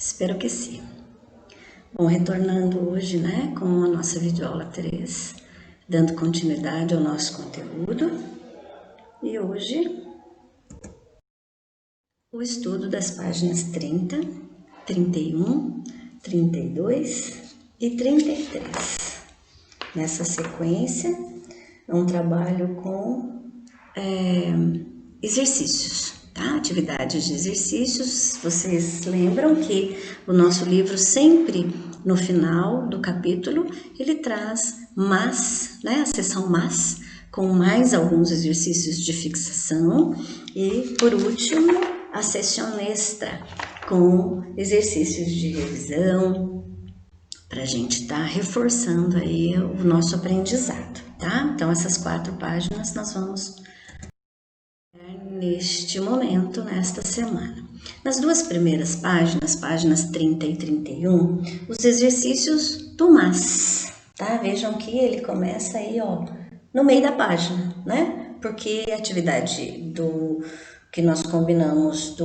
Espero que sim. Bom, retornando hoje, com a nossa videoaula 3, dando continuidade ao nosso conteúdo. E hoje, o estudo das páginas 30, 31, 32 e 33. Nessa sequência, é um trabalho com exercícios, tá? Atividades de exercícios. Vocês lembram que o nosso livro sempre, no final do capítulo, ele traz mas, a seção mas, com mais alguns exercícios de fixação e, por último, a seção extra, com exercícios de revisão, para a gente estar reforçando aí o nosso aprendizado, tá? Então, essas 4 páginas nós vamos neste momento, nesta semana. Nas 2 primeiras páginas, páginas 30 e 31, os exercícios do mas, tá? Vejam que ele começa aí, no meio da página, Porque a atividade que nós combinamos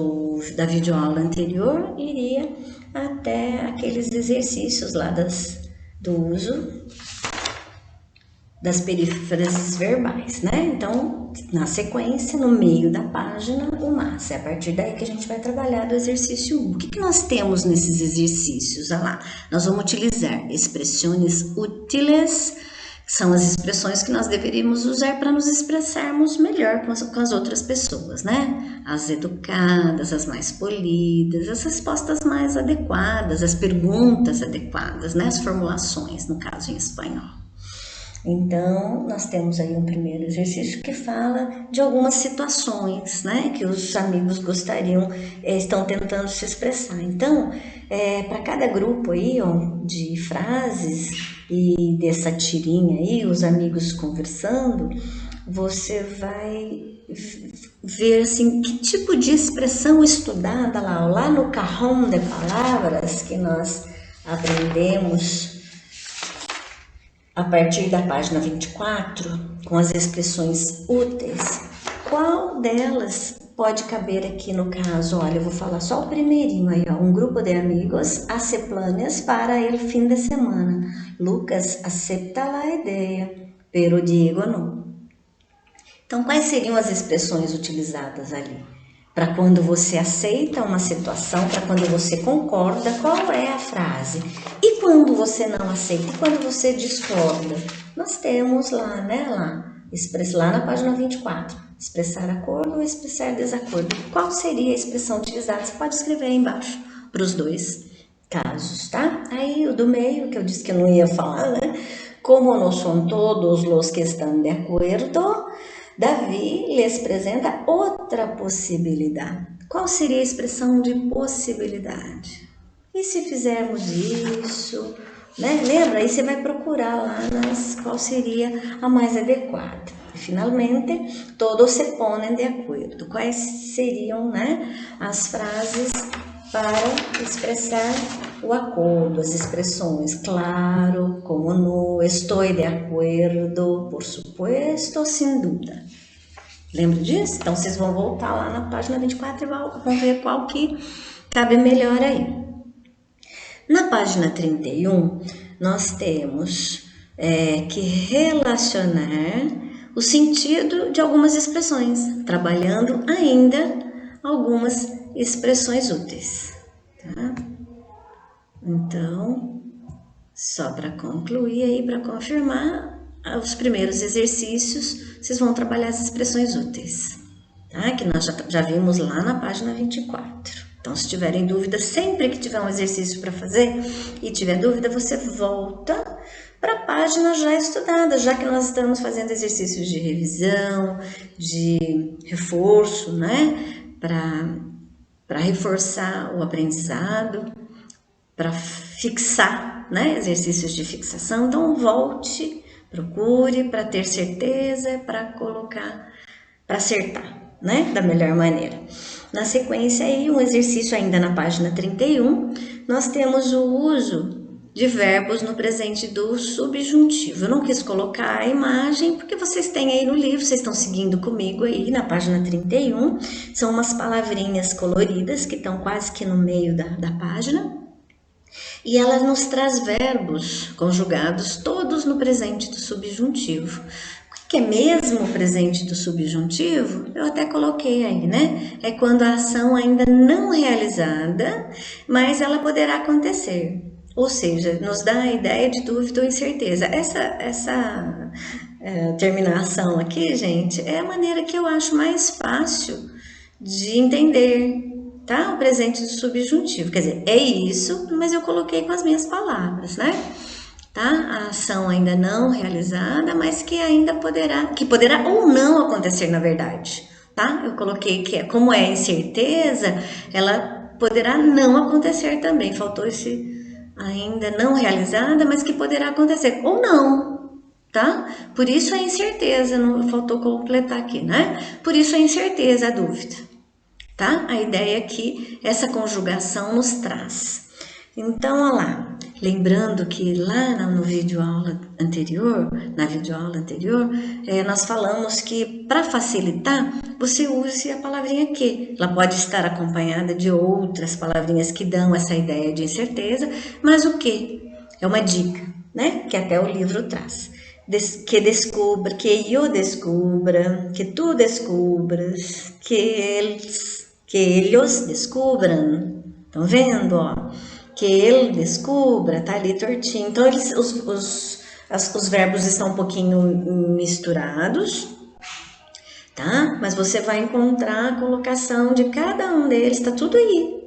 da videoaula anterior iria até aqueles exercícios lá do uso das perífrases verbais, Então, na sequência, no meio da página, o mas. É a partir daí que a gente vai trabalhar do exercício 1. O que nós temos nesses exercícios? Olha lá, nós vamos utilizar expressões úteis, que são as expressões que nós deveríamos usar para nos expressarmos melhor com as outras pessoas, As educadas, as mais polidas, as respostas mais adequadas, as perguntas adequadas, As formulações, no caso em espanhol. Então, nós temos aí um primeiro exercício que fala de algumas situações, que os amigos estão tentando se expressar. Então, para cada grupo aí, de frases e dessa tirinha aí, os amigos conversando, você vai ver, assim, que tipo de expressão estudada lá no cajón de palavras que nós aprendemos a partir da página 24, com as expressões úteis. Qual delas pode caber aqui no caso? Olha, eu vou falar só o primeirinho aí, um grupo de amigos hace planes para el fin de semana. Lucas acepta la idea, pero Diego não. Então, quais seriam as expressões utilizadas ali? Para quando você aceita uma situação, para quando você concorda, qual é a frase? E quando você não aceita? E quando você discorda? Nós temos lá, lá na página 24, expressar acordo ou expressar desacordo. Qual seria a expressão utilizada? Você pode escrever aí embaixo para os dois casos, tá? Aí o do meio, que eu disse que eu não ia falar, Como não são todos os que estão de acordo, Davi lhes apresenta outra possibilidade. Qual seria a expressão de possibilidade? E se fizermos isso, Lembra? Aí você vai procurar lá qual seria a mais adequada. E, finalmente, todos se põem de acordo. Quais seriam, as frases para expressar o acordo, as expressões claro, como no, estou de acordo, por supuesto, sem dúvida. Lembra disso? Então, vocês vão voltar lá na página 24 e vão ver qual que cabe melhor aí. Na página 31, nós temos que relacionar o sentido de algumas expressões, trabalhando ainda algumas expressões úteis. Tá? Então, só para concluir aí, para confirmar, os primeiros exercícios, vocês vão trabalhar as expressões úteis, tá? Que nós já vimos lá na página 24. Então, se tiverem dúvida, sempre que tiver um exercício para fazer e tiver dúvida, você volta para a página já estudada, já que nós estamos fazendo exercícios de revisão, de reforço, Para reforçar o aprendizado, para fixar, exercícios de fixação. Então, volte, procure para ter certeza, para colocar, para acertar, da melhor maneira. Na sequência aí, um exercício ainda na página 31, nós temos o uso de verbos no presente do subjuntivo. Eu não quis colocar a imagem porque vocês têm aí no livro, vocês estão seguindo comigo aí na página 31. São umas palavrinhas coloridas que estão quase que no meio da página. E ela nos traz verbos conjugados todos no presente do subjuntivo. O que é mesmo o presente do subjuntivo? Eu até coloquei aí, né? É quando a ação ainda não realizada, mas ela poderá acontecer. Ou seja, nos dá a ideia de dúvida ou incerteza. Essa terminação aqui, gente, é a maneira que eu acho mais fácil de entender, tá? O presente do subjuntivo. Quer dizer, é isso, mas eu coloquei com as minhas palavras, né? Tá? A ação ainda não realizada, mas que ainda poderá ou não acontecer, na verdade, tá? Eu coloquei que, como é incerteza, ela poderá não acontecer também. Faltou esse ainda não realizada, mas que poderá acontecer ou não, tá? Por isso a incerteza, não faltou completar aqui, né? Por isso a incerteza, a dúvida, tá? A ideia que essa conjugação nos traz. Então, olha lá, lembrando que lá no videoaula anterior, nós falamos que para facilitar, você use a palavrinha que. Ela pode estar acompanhada de outras palavrinhas que dão essa ideia de incerteza, mas o que? É uma dica, né? Que até o livro traz. Que descubra, que eu descubra, que tu descubras, que eles descubram. Estão vendo, ó? Que ele descubra, tá ali tortinho. Então, os verbos estão um pouquinho misturados, tá? Mas você vai encontrar a colocação de cada um deles, tá tudo aí.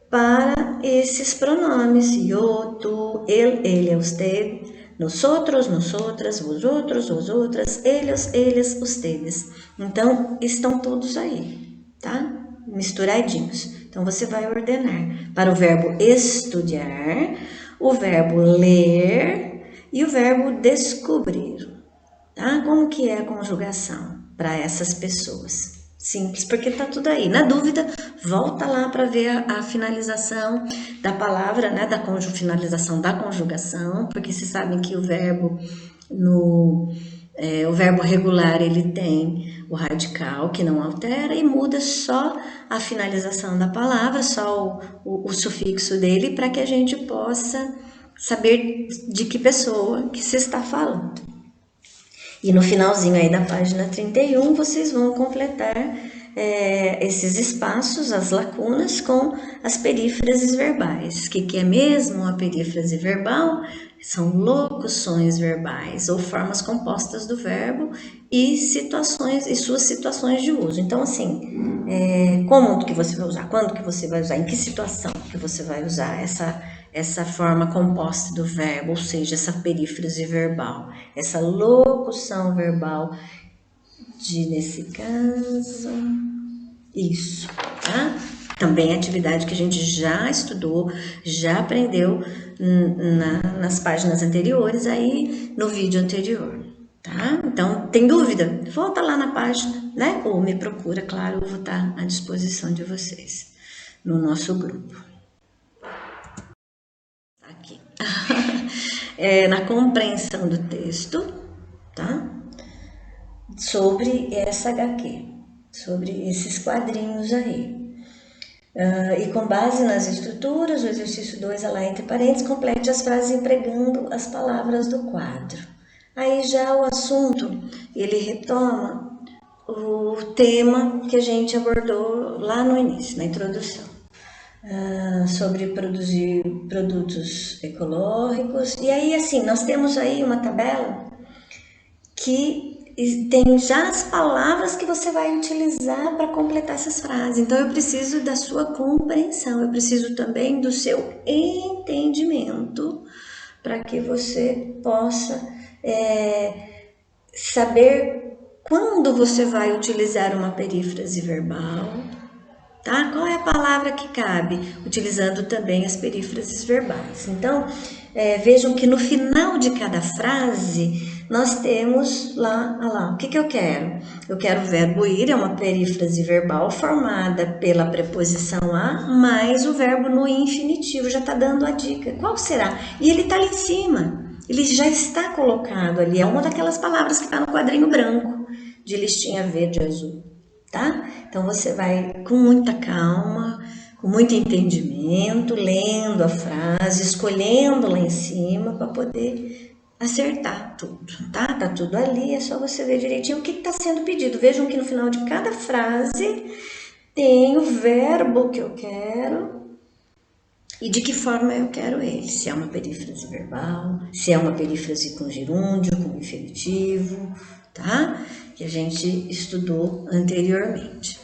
Para esses pronomes, eu, tu, ele, usted, nosotros, nosotras, vosotros, vosotras, eles, ustedes. Então, estão todos aí, tá? Misturadinhos. Então, você vai ordenar para o verbo estudar, o verbo ler e o verbo descobrir, tá? Como que é a conjugação para essas pessoas? Simples, porque tá tudo aí. Na dúvida, volta lá para ver a finalização da palavra, né? Finalização da conjugação, porque vocês sabem que o verbo o verbo regular ele tem o radical que não altera e muda só a finalização da palavra, só o sufixo dele, para que a gente possa saber de que pessoa que se está falando. E no finalzinho aí da página 31, vocês vão completar esses espaços, as lacunas, com as perífrases verbais. O que é mesmo a perífrase verbal? São locuções verbais ou formas compostas do verbo e situações e suas situações de uso. Então, assim, como que você vai usar? Quando que você vai usar? Em que situação que você vai usar essa forma composta do verbo, ou seja, essa perífrase verbal, essa locução verbal nesse caso, isso, tá? Também é atividade que a gente já estudou, já aprendeu nas páginas anteriores, aí no vídeo anterior, tá? Então, tem dúvida? Volta lá na página, né? Ou me procura, claro, eu vou estar à disposição de vocês no nosso grupo. Aqui. Na compreensão do texto, tá? Sobre essa HQ, sobre esses quadrinhos aí. E com base nas estruturas, o exercício 2, lá entre parênteses, complete as frases empregando as palavras do quadro. Aí já o assunto, ele retoma o tema que a gente abordou lá no início, na introdução. Sobre produzir produtos ecológicos. E aí, assim, nós temos aí uma tabela que tem já as palavras que você vai utilizar para completar essas frases. Então, eu preciso da sua compreensão, eu preciso também do seu entendimento para que você possa saber quando você vai utilizar uma perífrase verbal, tá? Qual é a palavra que cabe? Utilizando também as perífrases verbais. Então, vejam que no final de cada frase, nós temos lá, o que eu quero? Eu quero o verbo ir, é uma perífrase verbal formada pela preposição a, mais o verbo no infinitivo, já está dando a dica. Qual será? E ele está ali em cima, ele já está colocado ali, é uma daquelas palavras que está no quadrinho branco, de listinha verde e azul. Tá? Então você vai com muita calma, com muito entendimento, lendo a frase, escolhendo lá em cima para poder acertar tudo, tá? Tá tudo ali, é só você ver direitinho o que está sendo pedido. Vejam que no final de cada frase tem o verbo que eu quero e de que forma eu quero ele. Se é uma perífrase verbal, se é uma perífrase com gerúndio, com infinitivo, tá? Que a gente estudou anteriormente.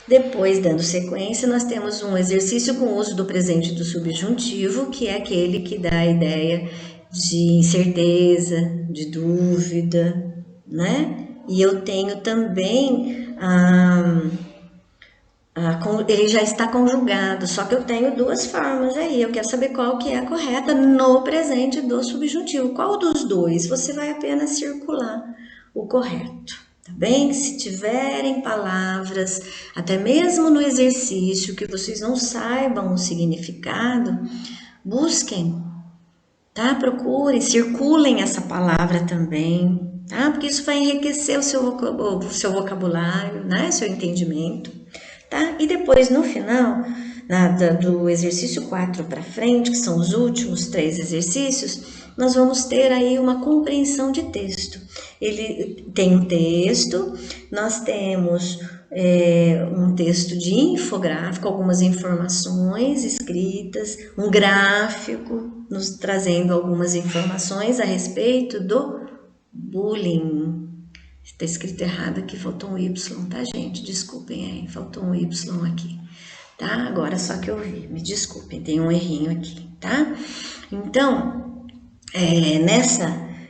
Depois, dando sequência, nós temos um exercício com o uso do presente do subjuntivo, que é aquele que dá a ideia de incerteza, de dúvida, né? E eu tenho também ele já está conjugado, só que eu tenho duas formas aí, eu quero saber qual que é a correta no presente do subjuntivo. Qual dos dois? Você vai apenas circular o correto, tá bem? Se tiverem palavras, até mesmo no exercício, que vocês não saibam o significado, busquem, tá? Procurem, circulem essa palavra também, tá? Porque isso vai enriquecer o seu vocabulário, né? Seu entendimento. Tá? E depois, no final, do exercício 4 para frente, que são os últimos 3 exercícios, nós vamos ter aí uma compreensão de texto. Ele tem um texto, nós temos um texto de infográfico, algumas informações escritas, um gráfico nos trazendo algumas informações a respeito do bullying. Está escrito errado aqui, faltou um Y, tá, gente? Desculpem aí, faltou um Y aqui, tá? Agora só que eu vi, me desculpem, tem um errinho aqui, tá? Então,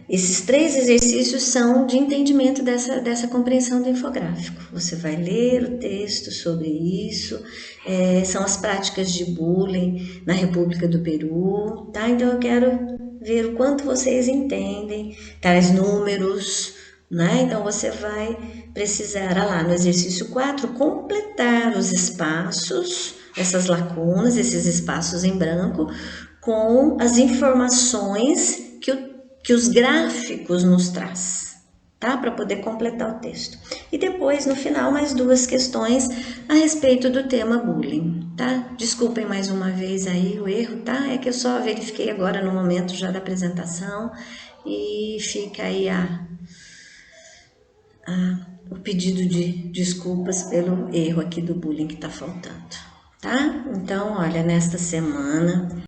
esses 3 exercícios são de entendimento dessa compreensão do infográfico. Você vai ler o texto sobre isso, são as práticas de bullying na República do Peru, tá? Então eu quero ver o quanto vocês entendem, tais números, né? Então você vai precisar, lá no exercício 4, completar os espaços, essas lacunas, esses espaços em branco, com as informações que os gráficos nos traz, tá? Para poder completar o texto. E depois, no final, mais 2 questões a respeito do tema bullying, tá? Desculpem mais uma vez aí o erro, tá? É que eu só verifiquei agora no momento já da apresentação e fica aí o pedido de desculpas pelo erro aqui do bullying que tá faltando, tá? Então, olha, nesta semana,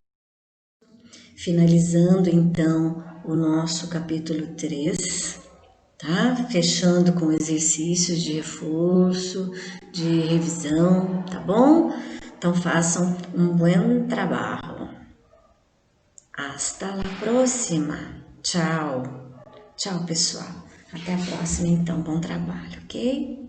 finalizando então o nosso capítulo 3, tá? Fechando com exercícios de reforço, de revisão, tá bom? Então façam um bom trabalho. Hasta la próxima. Tchau. Tchau, pessoal. Até a próxima, então. Bom trabalho, ok?